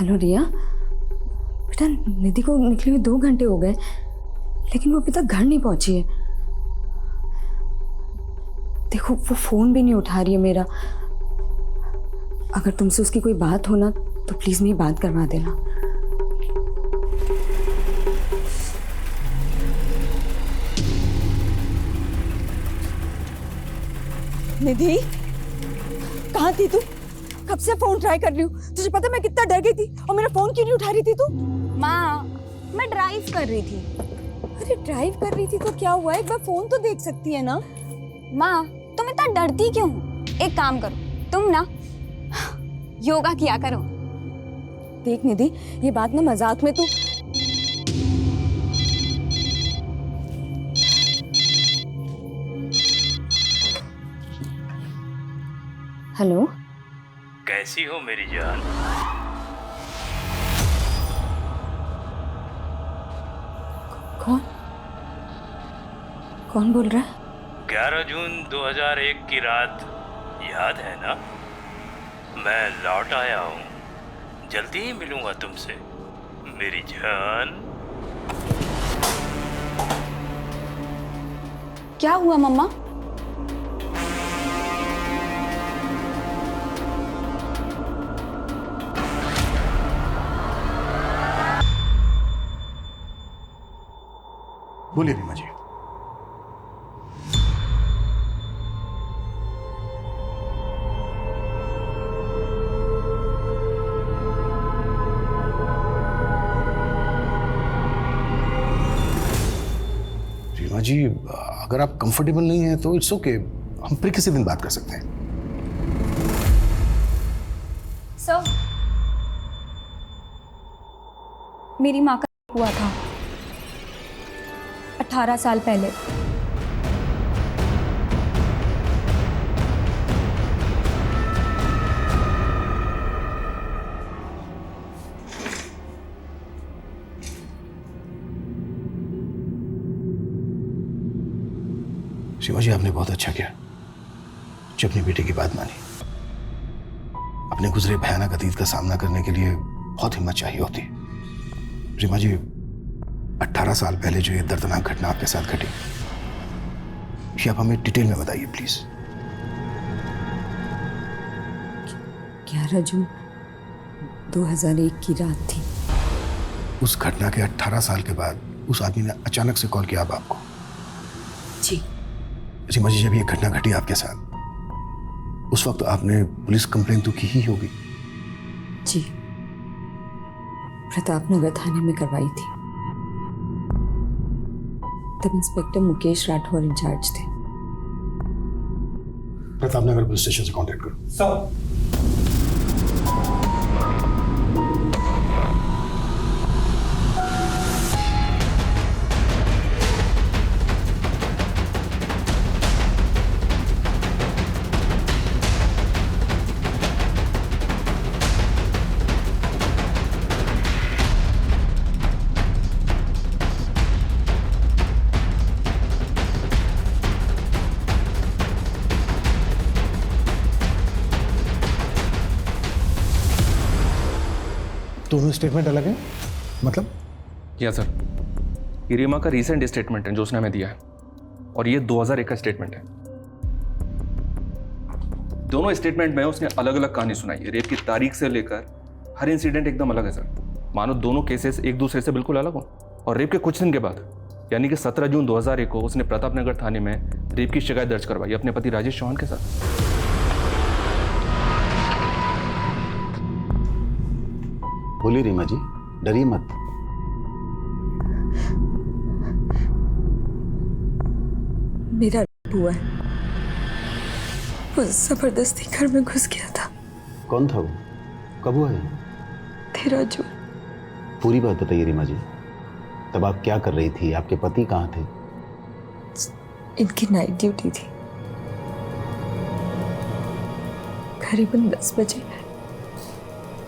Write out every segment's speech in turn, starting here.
Hello रिया, बेटा निधि को निकले हुए 2 घंटे हो गए, लेकिन वो अभी तक घर नहीं पहुंची है। देखो वो फोन भी नहीं उठा रही है मेरा। अगर तुमसे उसकी कोई बात हो ना तो प्लीज मेरी बात करवा देना। निधि, कहाँ थी तू? कब से फोन ट्राई कर रही हूँ। तुझे पता मैं कितना डर गई थी और मेरा फोन क्यों नहीं उठा रही थी तू? माँ, मैं ड्राइव कर रही थी। अरे ड्राइव कर रही थी तो क्या हुआ, एक बार फोन तो देख सकती है ना। माँ, तुम इतना डरती क्यों हो? एक काम करो, तुम ना योगा किया करो। देख निधि, ये बात ना मजाक में तू। हेलो, कैसी हो मेरी जान? कौन कौन बोल रहा है? 11 जून 2001 की रात याद है ना? मैं लौट आया हूँ, जल्दी ही मिलूंगा तुमसे मेरी जान। क्या हुआ मम्मा? बोलिए रीमा जी। रीमा जी, अगर आप कंफर्टेबल नहीं हैं तो इट्स ओके, हम फिर किसी दिन बात कर सकते हैं। सर, मेरी माँ का हुआ था 18 साल पहले। शिवा जी, आपने बहुत अच्छा किया जो अपनी बेटी की बात मानी। अपने गुजरे भयानक अतीत का सामना करने के लिए बहुत हिम्मत चाहिए होती है। रीमा जी, 18 साल पहले जो ये दर्दनाक घटना आपके साथ घटी, ये आप हमें डिटेल में बताइए प्लीज। 11 जून 2001 की रात थी। उस घटना के 18 साल के बाद उस आदमी ने अचानक से कॉल किया आपको? जी। रीमा जी, जब ये घटना घटी आपके साथ, उस वक्त आपने पुलिस कंप्लेन तो की ही होगी? जी, प्रतापनगर थाने में करवाई थी। तब इंस्पेक्टर मुकेश राठौर इंचार्ज थे। प्रतापनगर पुलिस स्टेशन से कांटेक्ट करो। सर, दोनों स्टेटमेंट अलग है? मतलब? यस सर, ये रीमा का रीसेंट स्टेटमेंट है जो उसने हमें दिया है, और ये 2001 का स्टेटमेंट है। दोनों स्टेटमेंट में उसने अलग अलग कहानी सुनाई है। रेप की तारीख से लेकर हर इंसिडेंट एकदम अलग है सर। मानो दोनों केसेस एक दूसरे से बिल्कुल अलग हो। और रेप के कुछ दिन के बाद यानी कि 17 जून 2001 को उसने प्रतापनगर थाने में रेप की शिकायत दर्ज करवाई अपने पति राजेश चौहान के साथ। बोलिए रीमा जी, डरिए मत। मेरा रेप हुआ है। वो जबरदस्ती घर में घुस गया था। कौन था वो? कब हुआ है? 13 जून। पूरी बात बताइए रीमा जी। तब आप क्या कर रही थी? आपके पति कहाँ थे? इनकी नाइट ड्यूटी थी। करीबन 10 बजे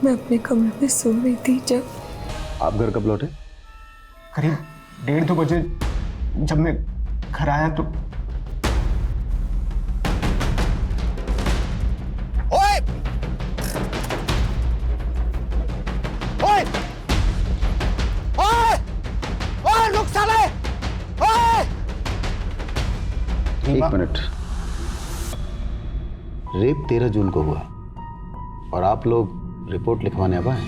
मैं अपने कमरे में सो रही थी जब आप घर कब लौटे? करीब 1:30-2 बजे जब मैं घर आया तो एक मिनट, रेप 13 जून को हुआ और आप लोग रिपोर्ट लिखवाने अब आए?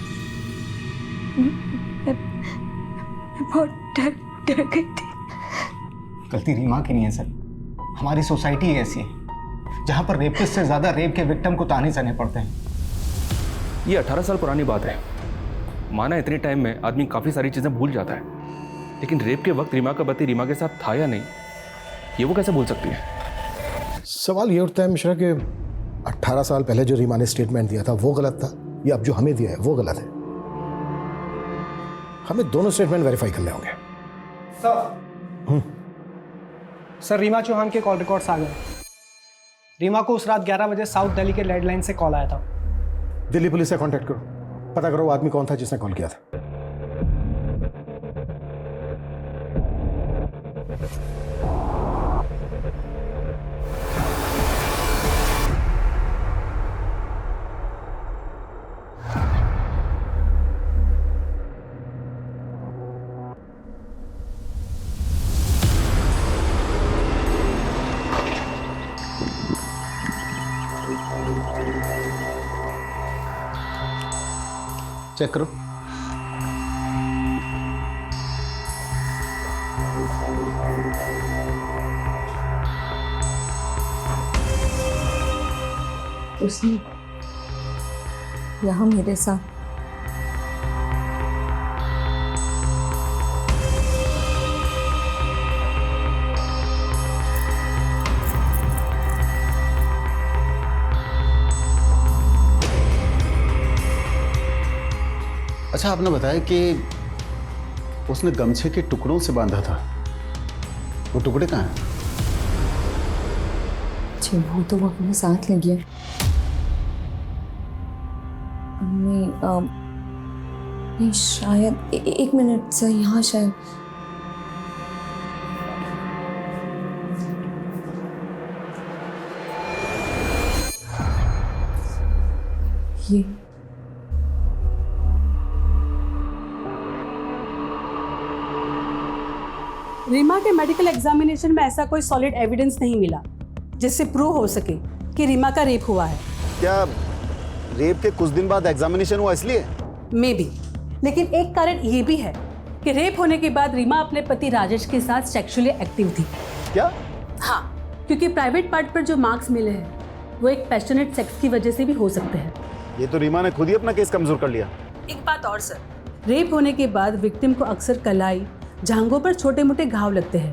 बहुत डर गई थी। गलती रीमा की नहीं है सर, हमारी सोसाइटी ऐसी है जहां पर रेपिस्ट से ज्यादा रेप के विक्टिम को ताने सहने पड़ते हैं। ये 18 साल पुरानी बात है। माना इतने टाइम में आदमी काफ़ी सारी चीज़ें भूल जाता है, लेकिन रेप के वक्त रीमा का पति रीमा के साथ था या नहीं, ये वो कैसे बोल सकती है? सवाल ये उठता है मिश्रा कि 18 साल पहले जो रीमा ने स्टेटमेंट दिया था वो गलत था या अब जो हमें दिया है वो गलत है? हमें दोनों स्टेटमेंट वेरीफाई करने होंगे। सर रीमा चौहान के कॉल रिकॉर्ड्स आ गए। रीमा को उस रात 11 बजे साउथ दिल्ली के लैंडलाइन से कॉल आया था। दिल्ली पुलिस से कांटेक्ट करो, पता करो वो आदमी कौन था जिसने कॉल किया था। चेक करो। उसने यहाँ मेरे साथ अच्छा, आपने बताया कि उसने गमछे के टुकड़ों से बांधा था, वो टुकड़े कहाँ हैं? जी वो तो वो अपने साथ ले गया। नहीं शायद एक मिनट सर, यहाँ शायद ये रीमा के मेडिकल एग्जामिनेशन में ऐसा कोई सॉलिड एविडेंस नहीं मिला जिससे प्रूव हो सके कि रीमा का रेप हुआ है। क्या रेप के कुछ दिन बाद एग्जामिनेशन हुआ इसलिए? मे बी, लेकिन एक कारण ये भी है कि रेप होने के बाद रीमा अपने पति राजेश के साथ सेक्सुअली एक्टिव थी। क्या? हाँ, क्योंकि प्राइवेट पार्ट पर जो मार्क्स मिले हैं वो एक पैशनेट सेक्स की वजह से भी हो सकते हैं। ये तो रीमा ने खुद ही अपना केस कमजोर कर लिया। एक बात और सर, रेप होने के बाद विक्टिम को अक्सर कलाई, जांघों पर छोटे मोटे घाव लगते हैं,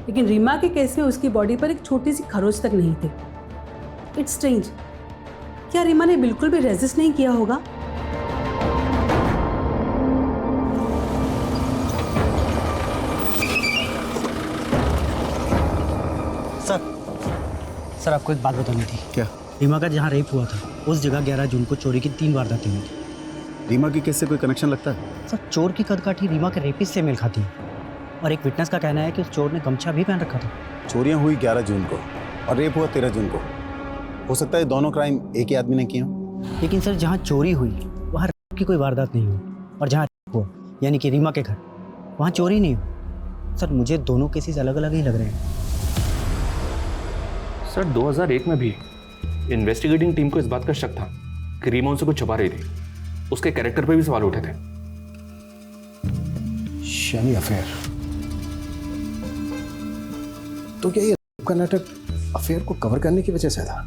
लेकिन रीमा के केस में उसकी बॉडी पर एक छोटी सी खरोच तक नहीं थी। इट्स स्ट्रेंज, क्या रीमा ने बिल्कुल भी रेजिस्ट नहीं किया होगा? सर आपको एक बात बतानी थी। क्या? रीमा का जहाँ रेप हुआ था उस जगह 11 जून को चोरी की 3 वारदातें हुई थी। रीमा की केस से कोई कनेक्शन लगता है? सर चोर की कदकाठी रीमा के रेपिस्ट से मेल खाती है और एक विटनेस का कहना है कि उस चोर ने गमछा भी पहन रखा था। चोरियां हुई 11 जून को और रेप हुआ 13 जून को। हो सकता है दोनों क्राइम एक ही आदमी ने किए हों। लेकिन सर जहाँ चोरी हुई वहाँ रेप की कोई वारदात नहीं हुई और जहाँ रेप हुआ यानी कि रीमा के घर वहाँ चोरी नहीं हुई। सर मुझे दोनों केसेस अलग अलग ही लग रहे हैं। सर 2001 में भी इन्वेस्टिगेटिंग टीम को इस बात का शक था कि रीमा उनसे कुछ छुपा रही थी। उसके कैरेक्टर पे भी सवाल उठे थे। शनी अफेयर, तो क्या ये रेप का नाटक अफेयर को कवर करने की वजह से था?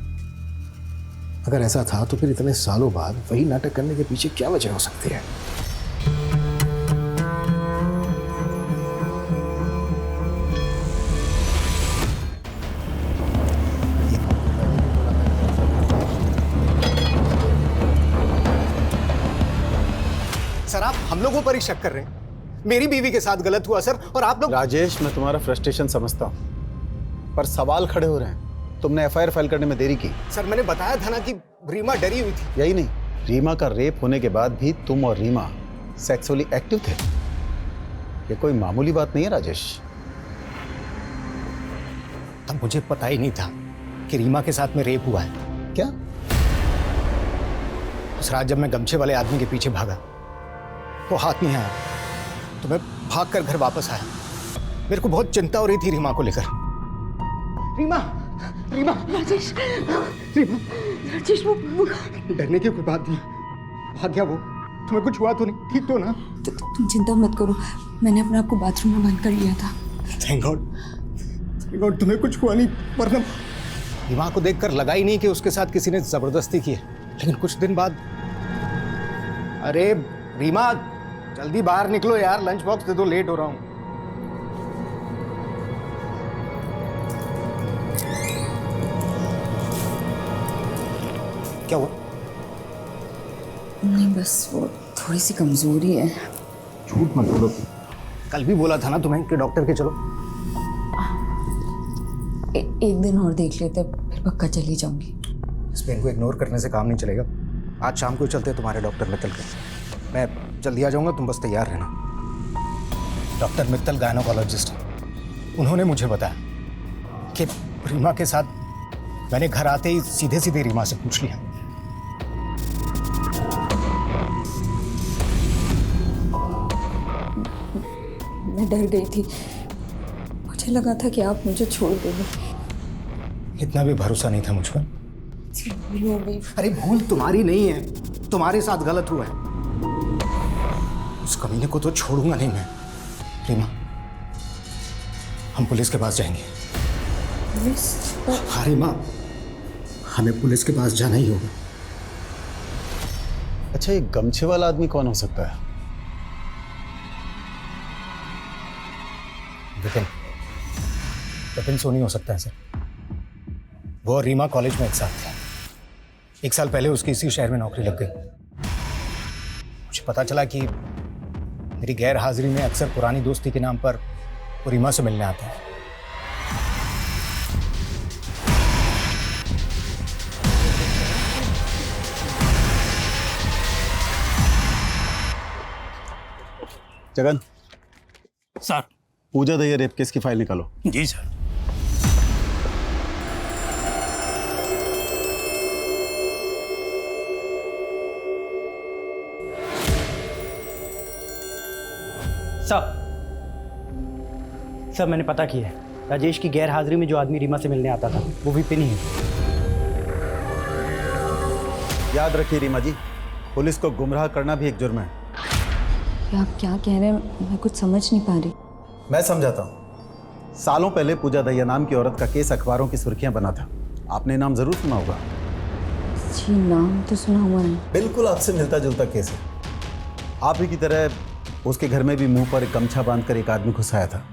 अगर ऐसा था तो फिर इतने सालों बाद वही नाटक करने के पीछे क्या वजह हो सकती है? सर आप हम लोगों पर ही शक कर रहे हैं। मेरी बीवी के साथ गलत हुआ सर, और आप लोग। राजेश, मैं तुम्हारा फ्रस्ट्रेशन समझता हूं, पर सवाल खड़े हो रहे हैं। तुमने एफआईआर फाइल करने में देरी की। सर मैंने बताया था ना कि रीमा डरी हुई थी। यही नहीं, रीमा का रेप होने के बाद भी तुम और रीमा सेक्सुअली एक्टिव थे। ये कोई मामूली बात नहीं है राजेश। तब मुझे पता ही नहीं था कि रीमा के साथ में रेप हुआ है। क्या? उस रात जब मैं गमछे वाले आदमी के पीछे भागा, वो हाथ नहीं आया तो मैं भागकर घर वापस आया। मेरे को बहुत चिंता हो रही थी रीमा को लेकर। रीमा, रीमा, राजेश, रीमा, राजेश वो डरने की कोई बात नहीं। भाग गया वो। तुम्हें कुछ हुआ तो नहीं? ठीक तो ना? तुम चिंता मत करो, मैंने अपने आप को बाथरूम में बंद कर लिया था। थैंक गॉड, तुम्हें कुछ हुआ नहीं, वरना रीमा को देखकर लगा ही नहीं कि उसके साथ किसी ने जबरदस्ती की है। लेकिन कुछ दिन बाद, अरे रीमा जल्दी बाहर निकलो यार, लंच बॉक्स दे दो, लेट हो रहा हूं। क्या हुआ? नहीं बस वो थोड़ी सी कमजोरी है। झूठ मत बोलो, कल भी बोला था ना तुम्हें कि डॉक्टर के चलो। एक दिन और देख लेते, फिर पक्का चली जाऊंगी। इस पेन को इग्नोर करने से काम नहीं चलेगा। आज शाम को चलते हैं तुम्हारे डॉक्टर मित्तल के। मैं जल्दी आ जाऊंगा, तुम बस तैयार रहना। डॉक्टर मित्तल गायनोकोलॉजिस्ट हैं। उन्होंने मुझे बताया कि रीमा के साथ, मैंने घर आते ही सीधे सीधे रीमा से पूछ लिया। मैं डर गई थी, मुझे लगा था कि आप मुझे छोड़ दोगे। इतना भी भरोसा नहीं था मुझ पर। भूल हो गई। अरे भूल तुम्हारी नहीं है, तुम्हारे साथ गलत हुआ है। उस कमीने को तो छोड़ूंगा नहीं मैं। रीमा, हम पुलिस के पास जाएंगे। पुलिस? हाँ रीमा, हमें पुलिस के पास जाना ही होगा। अच्छा, ये गमछे वाला आदमी कौन हो सकता है? विपिन, विपिन सोनी हो सकता है सर। वो और रीमा कॉलेज में एक साथ थे। 1 साल पहले उसकी इसी शहर में नौकरी लग गई। मुझे पता चला कि मेरी गैर हाजिरी में अक्सर पुरानी दोस्ती के नाम पर वो रीमा से मिलने आता है। जगन सर। पूजा दहिया रेप केस की फाइल निकालो। जी सर। सब मैंने पता किया है। राजेश की गैर हाजिरी में जो आदमी रीमा से मिलने आता था वो विपिन ही है। याद रखिए रीमा जी, पुलिस को गुमराह करना भी एक जुर्म है। आप क्या कह रहे हैं, मैं कुछ समझ नहीं पा रही। मैं समझाता हूँ। सालों पहले पूजा दहिया नाम की औरत का केस अखबारों की सुर्खियां बना था। आपने नाम जरूर सुना होगा। जी नाम तो सुना हुआ है। बिल्कुल आपसे मिलता जुलता केस है। आप ही की तरह उसके घर में भी मुंह पर एक गमछा बांधकर एक आदमी घुसाया था।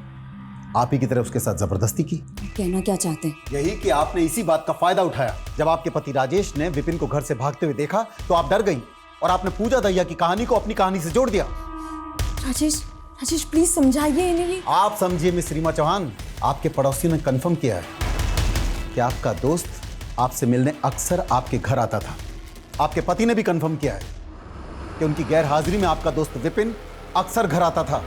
आप ही की तरह उसके साथ जबरदस्ती की। कहना क्या चाहते हैं? यही कि आपने इसी बात का फायदा उठाया। जब आपके पति राजेश ने विपिन को घर से भागते हुए देखा तो आप डर गई और आपने पूजा दहिया की कहानी को अपनी कहानी से जोड़ दिया। राजेश प्लीज समझाइए इन्हें। आप समझिए मिस रीमा चौहान, आपके पड़ोसी ने कंफर्म किया है कि आपका दोस्त आपसे मिलने अक्सर आपके घर आता था। आपके पति ने भी कंफर्म किया है कि उनकी गैर हाजिरी में आपका दोस्त विपिन अक्सर घर आता था।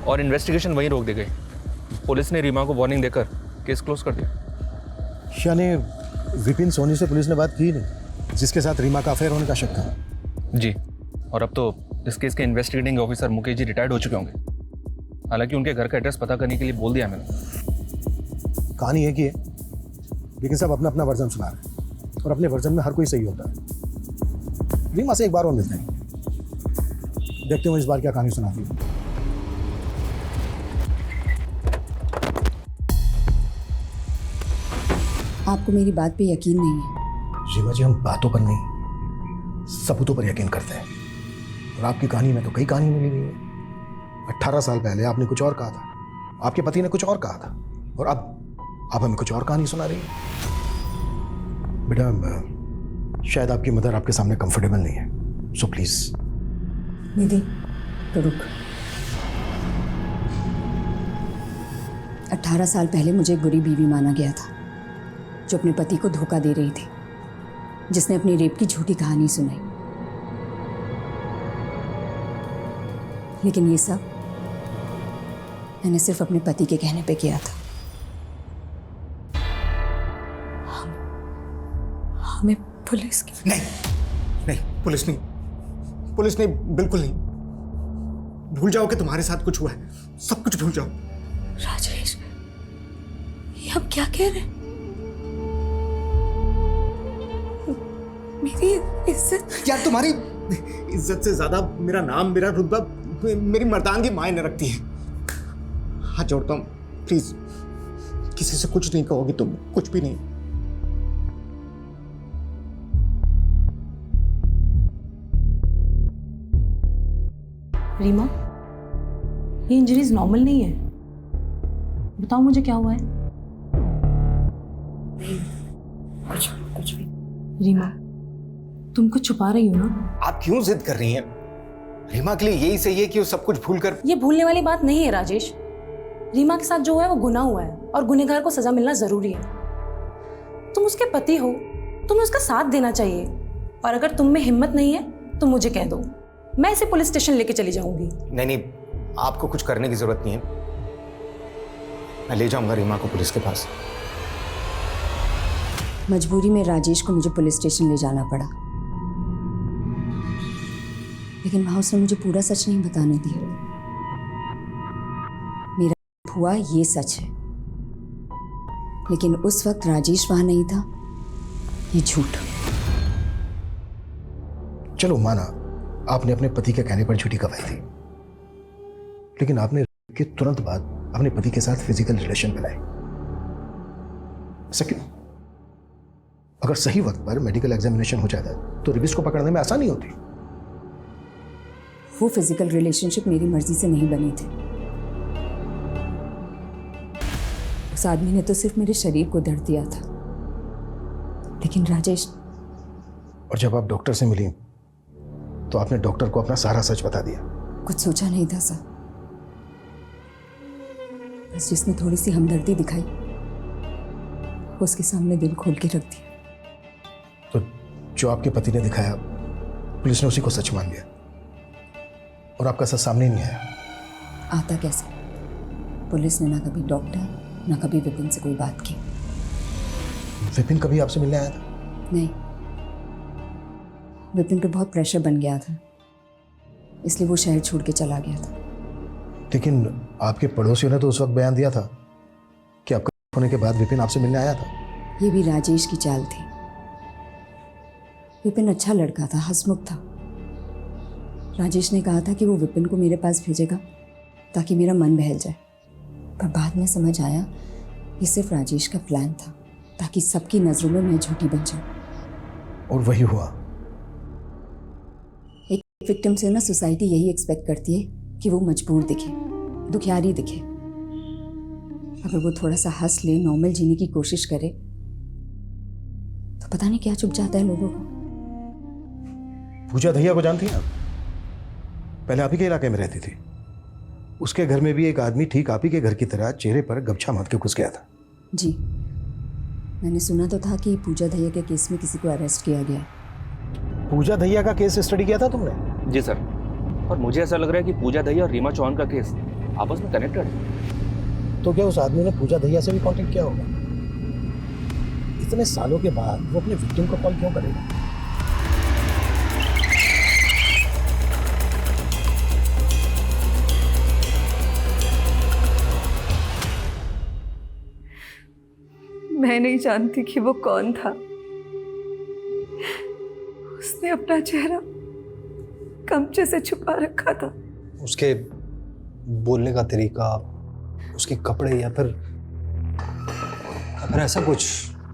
और इन्वेस्टिगेशन वहीं रोक दी गई। पुलिस ने रीमा को वार्निंग देकर केस क्लोज कर दिया। यानी विपिन सोनी से पुलिस ने बात की नहीं, जिसके साथ रीमा का अफेयर होने का शक था। जी, और अब तो इस केस के investigating officer Mukesh ji retired हो चुके होंगे। हालांकि उनके घर का एड्रेस पता करने के लिए बोल दिया मैंने। कहानी एक ही है, लेकिन सब अपना अपना वर्जन सुना रहे हैं और अपने वर्जन में हर कोई सही होता है। रीमा से एक बार और मिलते हैं, देखते हो इस बार क्या कहानी सुनाती है। आपको मेरी बात पे यकीन नहीं है? रीमा जी, हम बातों पर नहीं सबूतों पर यकीन करते हैं। और आपकी कहानी में तो कई कहानी मिली हुई है। 18 साल पहले आपने कुछ और कहा था, आपके पति ने कुछ और कहा था, और अब आप हमें कुछ और कहानी सुना रही है। बेटा, शायद आपकी मदर आपके सामने कंफर्टेबल नहीं है, सो प्लीज। निधि तो रुक। 18 साल पहले मुझे एक बुरी बीवी माना गया था जो अपने पति को धोखा दे रही थी, जिसने अपनी रेप की झूठी कहानी सुनाई। लेकिन ये सब मैंने सिर्फ अपने पति के कहने पे किया था। हमें पुलिस की नहीं, पुलिस नहीं, पुलिस नहीं, बिल्कुल नहीं। भूल जाओ कि तुम्हारे साथ कुछ हुआ है, सब कुछ भूल जाओ। राजेश, ये आप क्या कह रहे हैं? मेरी इज्जत। यार तुम्हारी इज्जत से ज्यादा मेरा नाम, मेरा रुतबा, मेरी मर्दानगी मायने रखती है। हाथ जोड़ता हूँ, प्लीज किसी से कुछ नहीं कहोगी तुम, कुछ भी नहीं। रीमा, ये इंजरीज नॉर्मल नहीं है। बताओ मुझे क्या हुआ है। कुछ भी। रीमा, तुम कुछ छुपा रही हो ना? आप क्यों जिद कर रही हैं? रीमा के लिए यही सही है कि वो सब कुछ भूल कर। ये भूलने वाली बात नहीं है राजेश। रीमा के साथ जो हुआ है वो गुनाह हुआ है और गुनहगार को सजा मिलना जरूरी है। तुम उसके पति हो, तुम्हें उसका साथ देना चाहिए। और अगर तुम में हिम्मत नहीं है तो मुझे कह दो, मैं इसे पुलिस स्टेशन लेके चली जाऊंगी। नहीं, आपको कुछ करने की जरूरत नहीं है। मैं ले जाऊंगा रीमा को पुलिस के पास। मजबूरी में राजेश को मुझे पुलिस स्टेशन ले जाना पड़ा, लेकिन वहां उसने मुझे पूरा सच नहीं बताने दिया। मेरा हुआ ये सच है, लेकिन उस वक्त राजेश वहां नहीं था, ये झूठ। चलो माना आपने अपने पति के कहने पर झूठी गवाही दी, लेकिन आपने के तुरंत बाद अपने पति के साथ फिजिकल रिलेशन बनाए। ऐसा क्यों? अगर सही वक्त पर मेडिकल एग्जामिनेशन हो जाता तो रेपिस्ट को पकड़ने में आसानी होती। वो फिजिकल रिलेशनशिप मेरी मर्जी से नहीं बनी थी। उस आदमी ने तो सिर्फ मेरे शरीर को दर्द दिया था, लेकिन राजेश। और जब आप डॉक्टर से मिली तो आपने डॉक्टर को अपना सारा सच बता दिया। कुछ सोचा नहीं था सर, बस जिसने थोड़ी सी हमदर्दी दिखाई उसके सामने दिल खोल के रख दिया। तो जो आपके पति ने दिखाया, पुलिस ने उसी को सच मान लिया और आपका सच सामने नहीं आया। आता कैसे? पुलिस ने ना कभी डॉक्टर ना कभी विपिन से कोई बात की। विपिन कभी आपसे मिलने आया था? नहीं, विपिन पे बहुत प्रेशर बन गया था, इसलिए वो शहर छोड़ के चला गया था। लेकिन आपके पड़ोसियों ने तो उस वक्त बयान दिया था कि आपका होने के बाद विपिन आपसे मिलने आया था। ये भी राजेश की चाल थी। विपिन अच्छा लड़का था, हंसमुख था। राजेश ने कहा था कि वो विपिन को मेरे पास भेजेगा ताकि मेरा मन बहल जाए, पर बाद में समझ आया ये सिर्फ राजेश का प्लान था ताकि सबकी नजरों में मैं झूठी बन जाऊं। और वही हुआ। एक विक्टिम से ना सोसाइटी यही एक्सपेक्ट करती है कि वो मजबूर दिखे, दुखियारी दिखे। अगर वो थोड़ा सा हंस ले, नॉर्मल जीने की कोशिश करे, तो पता नहीं क्या चुप जाता है लोगों को। पूजा दहिया को जानती हैं आप? पहले आप ही के इलाके में रहती थी। उसके घर में भी एक आदमी ठीक आप ही के घर की तरह चेहरे पर गमछा बांध के घुस गया था। जी, मैंने सुना तो था कि पूजा दहिया के केस में किसी को अरेस्ट किया गया। पूजा दहिया का केस स्टडी किया था तुमने? जी सर, और मुझे ऐसा लग रहा है कि पूजा दहिया और रीमा चौहान का केस आपस में कनेक्टेड है। तो क्या उस आदमी ने पूजा दहिया से भी कांटेक्ट किया होगा? इतने सालों के बाद वो अपने विक्टिम को कॉल क्यों करेगा? मैं नहीं जानती कि वो कौन था। उसने अपना चेहरा गमछे से छुपा रखा था। उसके बोलने का तरीका, उसके कपड़े, या फिर ऐसा कुछ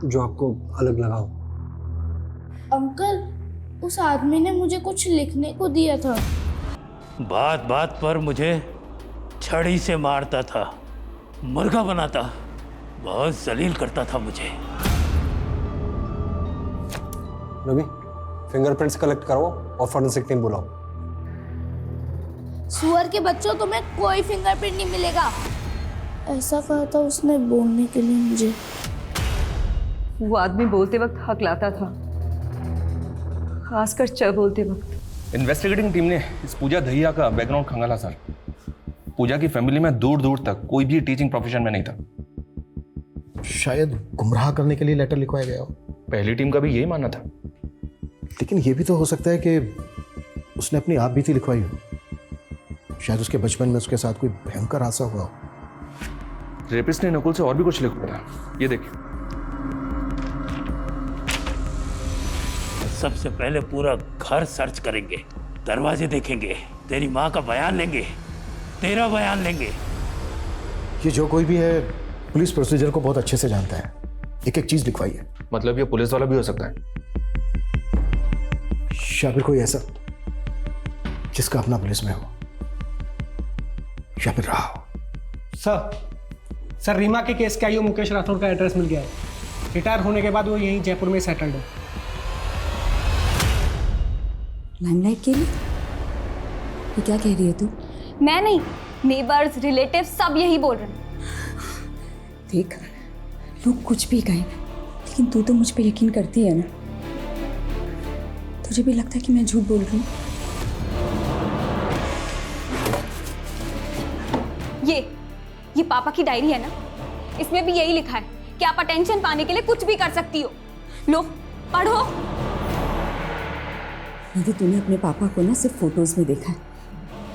जो आपको अलग लगा हो? अंकल, उस आदमी ने मुझे कुछ लिखने को दिया था। बात बात पर मुझे छड़ी से मारता था, मुर्गा बनाता, बहुत जलील करता था मुझे। रवि, फिंगरप्रिंट्स कलेक्ट करो और फॉरेंसिक टीम बुलाओ। सुअर के बच्चों, तुम्हें कोई फिंगरप्रिंट नहीं मिलेगा, ऐसा कहा था उसने बोलने के लिए मुझे। वो आदमी बोलते वक्त हक लाता था, खासकर च बोलते वक्त। इन्वेस्टिगेटिंग टीम ने इस पूजा दहिया का बैकग्राउंड खंगाला सर। पूजा की फैमिली में दूर दूर तक कोई भी टीचिंग प्रोफेशन में नहीं था। शायद गुमराह करने के लिए लेटर लिखवाया गया हो। पहली टीम का भी यही मानना था। लेकिन यह भी तो हो सकता है कि उसने अपनी आप बीती लिखवाई हो। शायद उसके बचपन में उसके साथ कोई भयंकर हादसा हुआ हो। रेपिस्ट ने नकुल से और भी कुछ लिखा था, ये देखिए। सबसे पहले पूरा घर सर्च करेंगे, दरवाजे देखेंगे, तेरी माँ का बयान लेंगे, तेरा बयान लेंगे। ये जो कोई भी है पुलिस प्रोसीजर को बहुत अच्छे से जानता है, एक एक चीज लिखवाई है। मतलब ये पुलिस वाला भी हो सकता है? या फिर कोई ऐसा जिसका अपना पुलिस में हो, या फिर रहा हो। सर रीमा के केस के आईओ मुकेश राठौर का एड्रेस मिल गया है। रिटायर होने के बाद वो यहीं जयपुर में सेटल्ड है। लाइमलाइट के लिए ये क्या कह रही है तू? मैं नहीं, नेबर्स, रिलेटिव सब यही बोल रहे हैं। देख, लोग कुछ भी कहें, लेकिन तू तो मुझ पे यकीन करती है ना? तुझे भी लगता है कि मैं झूठ बोल रही हूँ? ये पापा की डायरी है ना, इसमें भी यही लिखा है कि आप अटेंशन पाने के लिए कुछ भी कर सकती हो। लो पढ़ो। निधि, तूने अपने पापा को ना सिर्फ फोटोज में देखा है,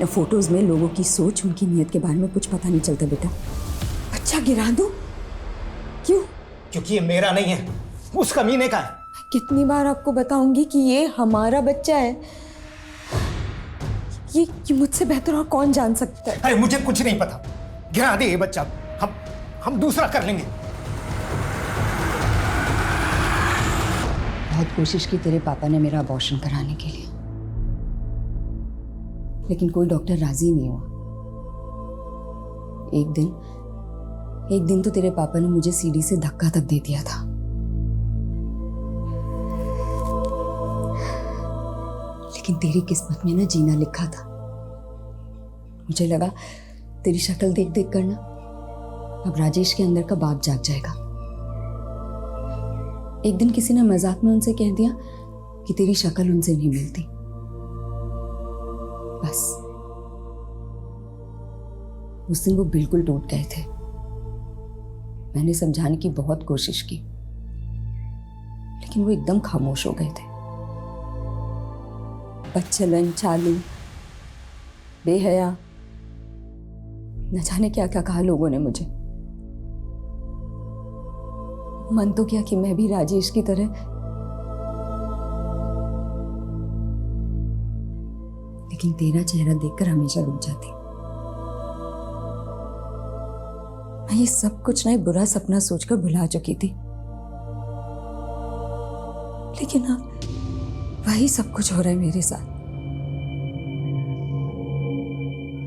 या फोटोज में लोगों की सोच, उनकी नीयत के बारे में कुछ पता नहीं चलता बेटा। बच्चा गिरा दो? क्यों? क्योंकि ये मेरा नहीं है, उस कमीने का है। कितनी बार आपको बताऊंगी कि ये हमारा बच्चा है। ये मुझसे बेहतर और कौन जान सकता है? अरे मुझे कुछ नहीं पता, गिरा दे ये बच्चा, हम दूसरा कर लेंगे। बहुत कोशिश की तेरे पापा ने मेरा अबॉर्शन कराने के लिए, लेकिन कोई डॉक्टर राजी नहीं हुआ। एक दिन तो तेरे पापा ने मुझे सीढ़ी से धक्का तक दे दिया था। लेकिन तेरी किस्मत में ना जीना लिखा था। मुझे लगा तेरी शक्ल देख देख कर ना अब राजेश के अंदर का बाप जाग जाएगा। एक दिन किसी ने मजाक में उनसे कह दिया कि तेरी शक्ल उनसे नहीं मिलती। बस उस दिन वो बिल्कुल टूट गए थे। मैंने समझाने की बहुत कोशिश की, लेकिन वो एकदम खामोश हो गए थे। बदचलन, चालू, बेहया, न जाने क्या क्या कहा लोगों ने मुझे। मन तो किया कि मैं भी राजेश की तरह, लेकिन तेरा चेहरा देखकर हमेशा रुक जाती। मैं ये सब कुछ ना एक बुरा सपना सोचकर भुला चुकी थी, लेकिन अब वही सब कुछ हो रहा है मेरे साथ।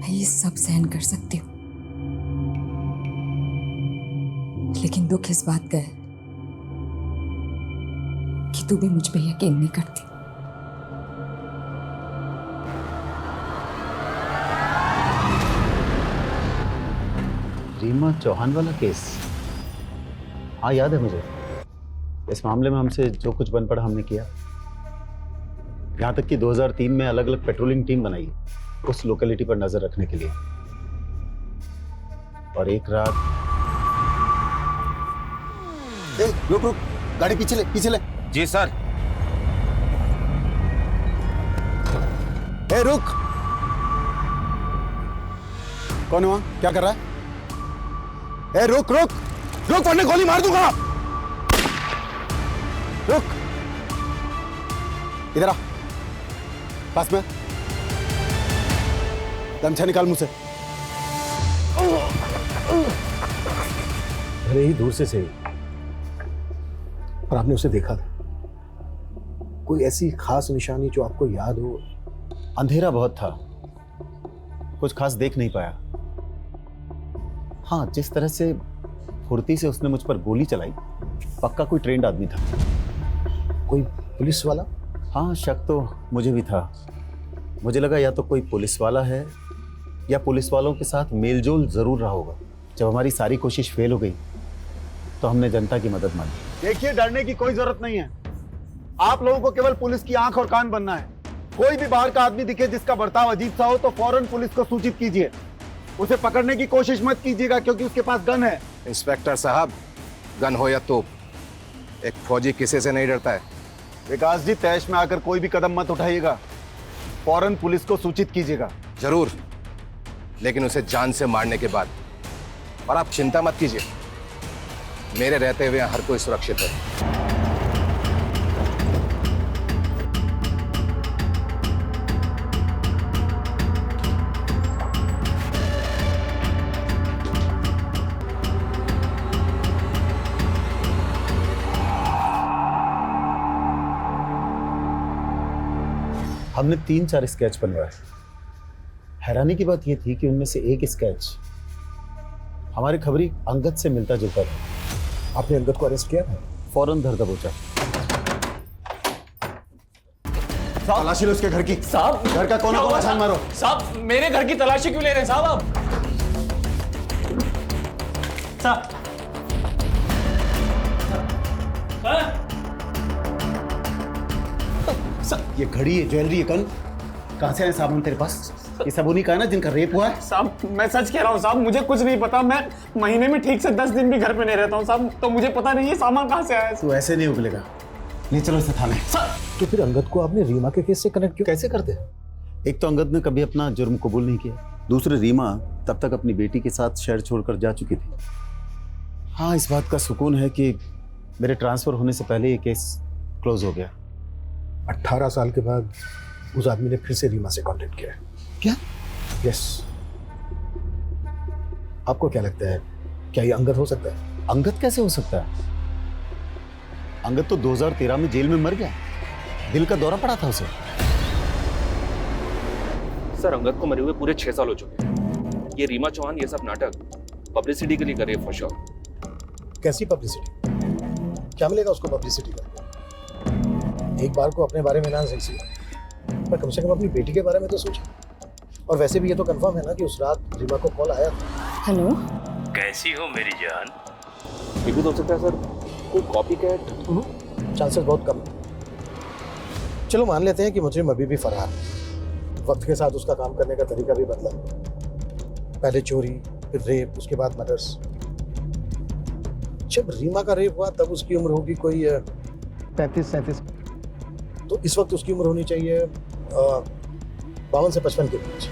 मैं ये सब सहन कर सकती हूँ, लेकिन दुख इस बात का है कि तू भी मुझ पे यकीन नहीं करती। रीमा चौहान वाला केस, हाँ याद है मुझे। इस मामले में हमसे जो कुछ बन पड़ा हमने किया। यहाँ तक कि 2003 में अलग अलग पेट्रोलिंग टीम बनाई उस लोकेलिटी पर नजर रखने के लिए। और एक रात रुक रुक, गाड़ी पीछे ले, पीछे ले। जी सर। रुक, कौन है वहां? क्या कर रहा है? रुक रुक रुक, वरना गोली मार दूंगा। रुक, इधर आ, पास में। गमछा निकाल मुझसे। भले ही दूर से सही, पर आपने उसे देखा था? कोई ऐसी खास निशानी जो आपको याद हो? अंधेरा बहुत था, कुछ खास देख नहीं पाया। हाँ, जिस तरह से फुर्ती से उसने मुझ पर गोली चलाई, पक्का कोई ट्रेंड आदमी था। कोई पुलिस वाला? हाँ, शक तो मुझे भी था। मुझे लगा या तो कोई पुलिस वाला है या पुलिस वालों के साथ मेलजोल जरूर रहा होगा। जब हमारी सारी कोशिश फेल हो गई तो हमने जनता की मदद मांगी। देखिए, डरने की कोई जरूरत नहीं है। आप लोगों को केवल पुलिस की आंख और कान बनना है। कोई भी बाहर का आदमी दिखे जिसका बर्ताव अजीब सा हो तो फौरन पुलिस को सूचित कीजिए। उसे पकड़ने की कोशिश मत कीजिएगा क्योंकि उसके पास गन है। इंस्पेक्टर साहब, गन हो या तोप, एक फौजी किसी से नहीं डरता है। विकास जी, तैश में आकर कोई भी कदम मत उठाइएगा, फौरन पुलिस को सूचित कीजिएगा। जरूर, लेकिन उसे जान से मारने के बाद और आप चिंता मत कीजिए, मेरे रहते हुए हर कोई सुरक्षित है। हमने 3-4 स्केच बनवाए। हैरानी की बात यह थी कि उनमें से एक स्केच हमारे खबरी अंगद से मिलता जुलता था। आपने अंगद को अरेस्ट किया? फौरन धर दबोचा। तलाशी लो उसके घर की। साहब घर का कोना कोना छान मारो। साहब मेरे घर की तलाशी क्यों ले रहे हैं साहब आप? साहब ये घड़ी है, ज्वेलरी है, कहाँ से आए सामान तेरे पास? ये सब उन्हीं का है ना जिनका रेप हुआ है? साहब मैं सच कह रहा हूँ साहब, मुझे कुछ नहीं पता। मैं महीने में ठीक से 10 दिन भी घर पे नहीं रहता हूँ साहब, तो मुझे पता नहीं है सामान कहाँ से आया है। तू ऐसे नहीं उगलेगा। ले चलो इसे थाने। तो फिर अंगद को आपने रीमा के केस से कनेक्ट क्यों? कैसे करते? एक तो अंगद ने कभी अपना जुर्म कबूल नहीं किया, दूसरे रीमा तब तक अपनी बेटी के साथ शहर छोड़कर जा चुकी थी। हाँ, इस बात का सुकून है कि मेरे ट्रांसफर होने से पहले ये केस क्लोज हो गया। 18 साल के बाद उस आदमी ने फिर से रीमा से कांटेक्ट किया है। क्या? यस। आपको क्या लगता है, क्या ये अंगद हो सकता है? अंगद कैसे हो सकता है? अंगद तो 2013 में जेल में मर गया, दिल का दौरा पड़ा था उसे। सर अंगद को मरे हुए पूरे 6 साल हो चुके हैं। ये रीमा चौहान ये सब नाटक पब्लिसिटी के लिए कर रही है फॉर श्योर। कैसी पब्लिसिटी? क्या मिलेगा उसको पब्लिसिटी करके? एक बार को अपने बारे में ना सही, पर कम से कम अपनी बेटी के बारे में तो सोचे। और वैसे भी ये तो कंफर्म है ना कि उस रात रीमा को कॉल आया था। हेलो, कैसी हो मेरी जान? ये भी तो हो सकता है सर कोई कॉपी कैट। चांसेस बहुत कम है। चलो मान लेते हैं कि मुजरिम अभी भी फरार है। वक्त के साथ उसका काम करने का तरीका भी बदला, पहले चोरी, फिर रेप, उसके बाद मर्डर्स। जब रीमा का रेप हुआ तब उसकी उम्र होगी कोई 35-37, तो इस वक्त उसकी उम्र होनी चाहिए 52 से 55 के बीच।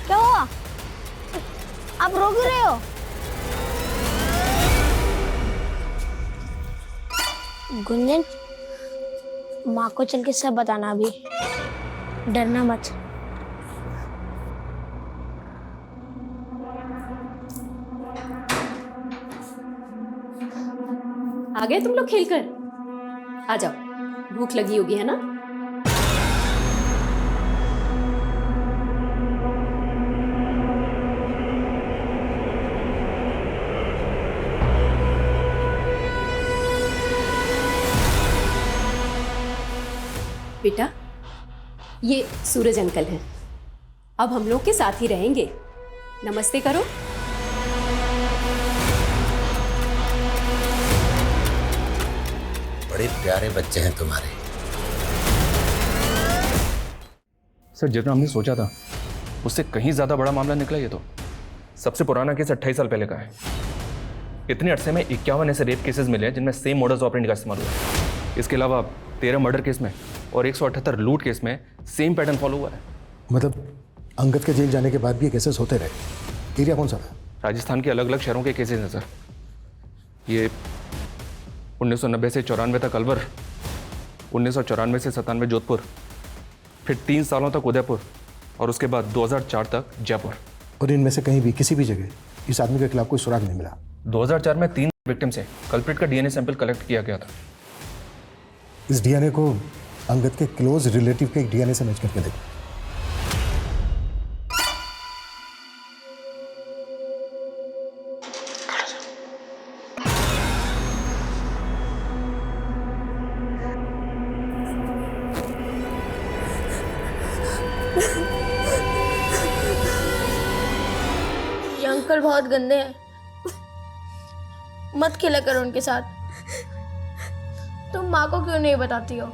क्या हुआ? आप रो क्यों रहे हो? गुंजन, माँ को चल के सब बताना अभी, डरना मत। आ गए तुम लोग खेलकर? आ जाओ, भूख लगी होगी है ना? बेटा, ये सूरज अंकल हैं। अब हम लोग के साथ ही रहेंगे। नमस्ते करो। बड़े प्यारे बच्चे हैं तुम्हारे। सर जितना हमने सोचा था उससे कहीं ज्यादा बड़ा मामला निकला। ये तो सबसे पुराना केस 28 साल पहले का है। इतने अरसे में 51 ऐसे रेप केसेस मिले हैं जिनमें सेम मोडस ऑपरेंडी का इस्तेमाल हुआ है। इसके अलावा 13 मर्डर केस में और 178 लूट केस में सेम पैटर्न फॉलो हुआ है। मतलब अंगद के जेल जाने के बाद भी ये केसेस होते रहे। एरिया कौन सा था? राजस्थान के अलग अलग शहरों के केसेस हैं सर। ये 1990 से 94 तक अलवर, 1994 से 97 जोधपुर, फिर 3 सालों तक उदयपुर और उसके बाद 2004 तक जयपुर। और इनमें से कहीं भी किसी भी जगह इस आदमी के खिलाफ कोई सुराग नहीं मिला? 2004 में 3 विक्टिम से कल्प्रिट का डीएनए सैंपल कलेक्ट किया गया था। इस डीएनए को अंगद के क्लोज रिलेटिव के डीएनए से मैच करके देखो। अंकल बहुत गंदे हैं, मत खेला करो उनके साथ। तुम माँ को क्यों नहीं बताती हो?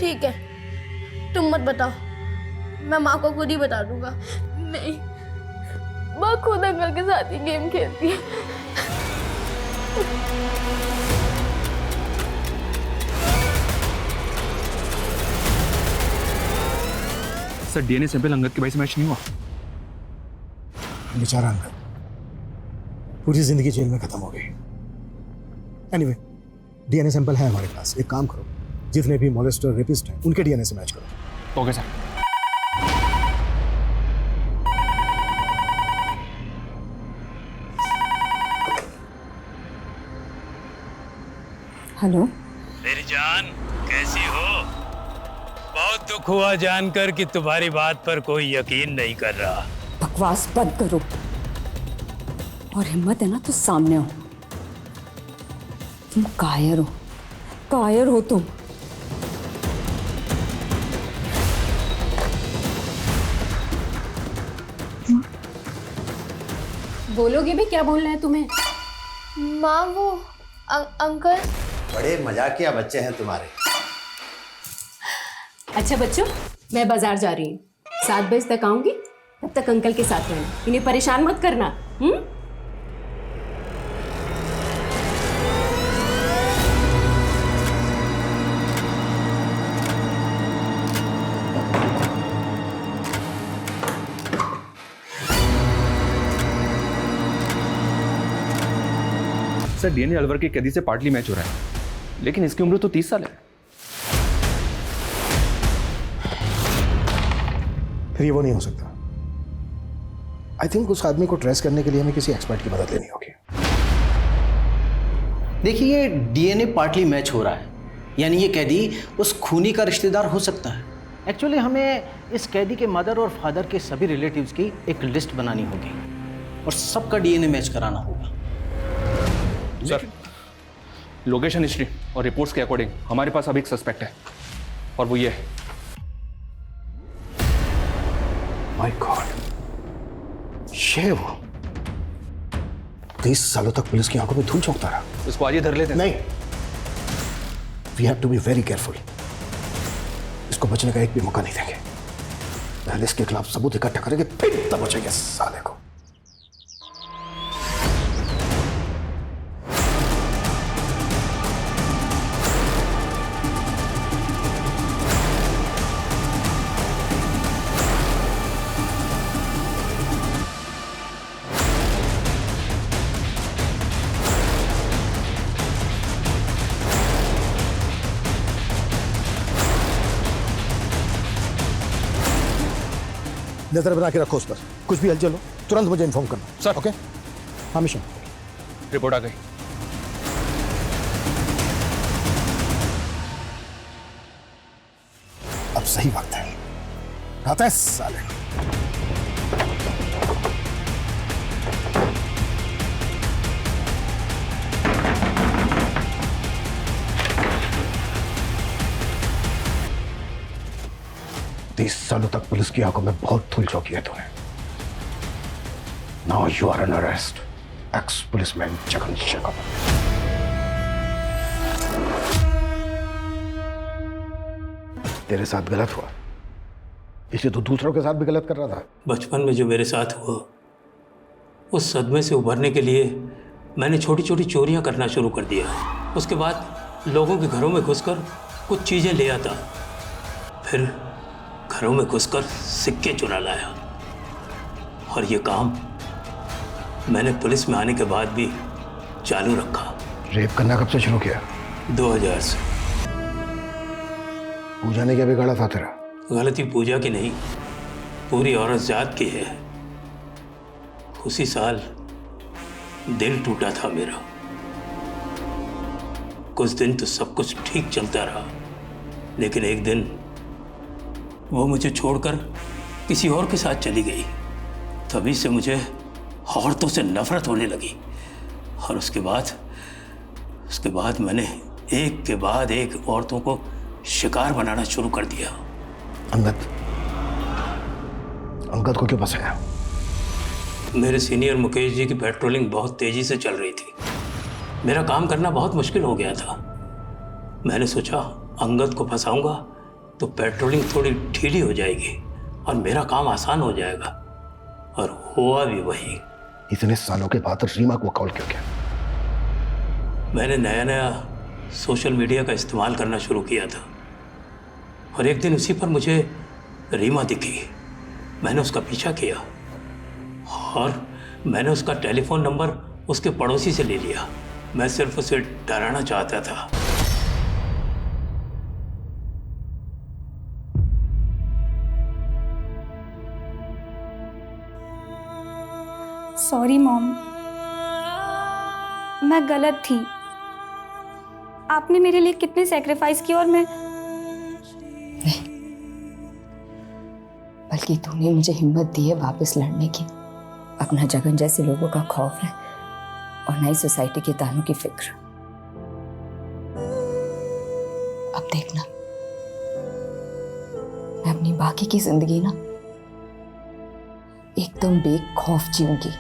ठीक है, तुम मत बताओ, मैं माँ को खुद ही बता दूंगा। नहीं, माँ खुद अंकल के साथ ही गेम खेलती है। सर डीएनए सैंपल अंगद के भाई से मैच नहीं हुआ। बेचारा अंगद पूरी जिंदगी जेल में खत्म हो गई। एनीवे, डीएनए सैंपल है हमारे पास। एक काम करो, जितने भी मोलेस्टर रेपिस्ट हैं उनके डीएनए से मैच करो। Okay sir. हेलो मेरी जान, कैसी हो? बहुत दुख हुआ जानकर कि तुम्हारी बात पर कोई यकीन नहीं कर रहा। बकवास बंद करो, और हिम्मत है ना तो सामने हो। तुम कायर हो, कायर हो तुम। बोलोगे भी, क्या बोलना है तुम्हें? माँ वो अंकल। बड़े मजाकिया बच्चे हैं तुम्हारे। अच्छा बच्चों, मैं बाजार जा रही हूँ, 7 बजे तक आऊंगी, तब तक अंकल के साथ रहना, इन्हें परेशान मत करना। सर डीएनए अलवर के कैदी से पार्टली मैच हो रहा है, लेकिन इसकी उम्र तो 30 साल है। फिर ये वो नहीं हो सकता। आई थिंक उस आदमी को ट्रेस करने के लिए हमें किसी एक्सपर्ट की मदद लेनी होगी। देखिए, ये डीएनए पार्टली मैच हो रहा है, यानी ये कैदी उस खूनी का रिश्तेदार हो सकता है। एक्चुअली हमें इस कैदी के मदर और फादर के सभी रिलेटिव्स की एक लिस्ट बनानी होगी और सबका डीएनए मैच कराना होगा। सर, लोकेशन हिस्ट्री और रिपोर्ट्स के अकॉर्डिंग हमारे पास अभी एक सस्पेक्ट है, और वो ये है। माय गॉड, ये वो 30 सालों तक पुलिस की आंखों में धूल झोंकता रहा। इसको आज ही धर लेते हैं। नहीं, we have to be very careful. इसको बचने का एक भी मौका नहीं देंगे। पहले इसके खिलाफ सबूत इकट्ठा करेंगे, फिर तब बचेंगे साले को। नजर बना के रखो उस पर, कुछ भी हलचल हो तुरंत मुझे इन्फॉर्म करना। सर। ओके, हाँ मिशन। रिपोर्ट आ गई। अब सही वक्त है, आता है साले। तीस सालों तक पुलिस की आंखों में बहुत धूल झोंकी है तूने। Now you are an arrest, ex policeman Jagan Shekhar. तेरे साथ गलत हुआ, इसलिए तो दूसरों के साथ भी गलत कर रहा था। बचपन में जो मेरे साथ हुआ, उस सदमे से उभरने के लिए मैंने छोटी छोटी चोरियां करना शुरू कर दिया। उसके बाद लोगों के घरों में घुसकर कुछ चीज़ें ले आता, फिर घरों में घुसकर सिक्के चुरा लाया। और ये काम मैंने पुलिस में आने के बाद भी चालू रखा। रेप करना कब से शुरू किया? 2000 से। पूजा ने क्या बिगाड़ा था तेरा? गलती पूजा की नहीं, पूरी औरत जात की है। उसी साल दिल टूटा था मेरा। कुछ दिन तो सब कुछ ठीक चलता रहा, लेकिन एक दिन वो मुझे छोड़कर किसी और के साथ चली गई। तभी से मुझे औरतों से नफरत होने लगी, और उसके बाद मैंने एक के बाद एक औरतों को शिकार बनाना शुरू कर दिया। अंगद को क्यों फंसाया? मेरे सीनियर मुकेश जी की पेट्रोलिंग बहुत तेजी से चल रही थी। मेरा काम करना बहुत मुश्किल हो गया था। मैंने सोचा अंगद को फंसाऊंगा तो पेट्रोलिंग थोड़ी ढीली हो जाएगी और मेरा काम आसान हो जाएगा, और हुआ भी वही। इतने सालों के बाद रीमा को कॉल क्यों किया? मैंने नया नया सोशल मीडिया का इस्तेमाल करना शुरू किया था और एक दिन उसी पर मुझे रीमा दिखी। मैंने उसका पीछा किया और मैंने उसका टेलीफोन नंबर उसके पड़ोसी से ले लिया। मैं सिर्फ उसे डराना चाहता था। सॉरी मॉम, मैं गलत थी। आपने मेरे लिए कितने सैक्रिफाइस किए और मैं नहीं, बल्कि तूने मुझे हिम्मत दी है वापस लड़ने की। अपना जगन जैसे लोगों का खौफ है और नई सोसाइटी के तानों की फिक्र। अब देखना, मैं अपनी बाकी की जिंदगी ना एकदम बेखौफ जीऊंगी।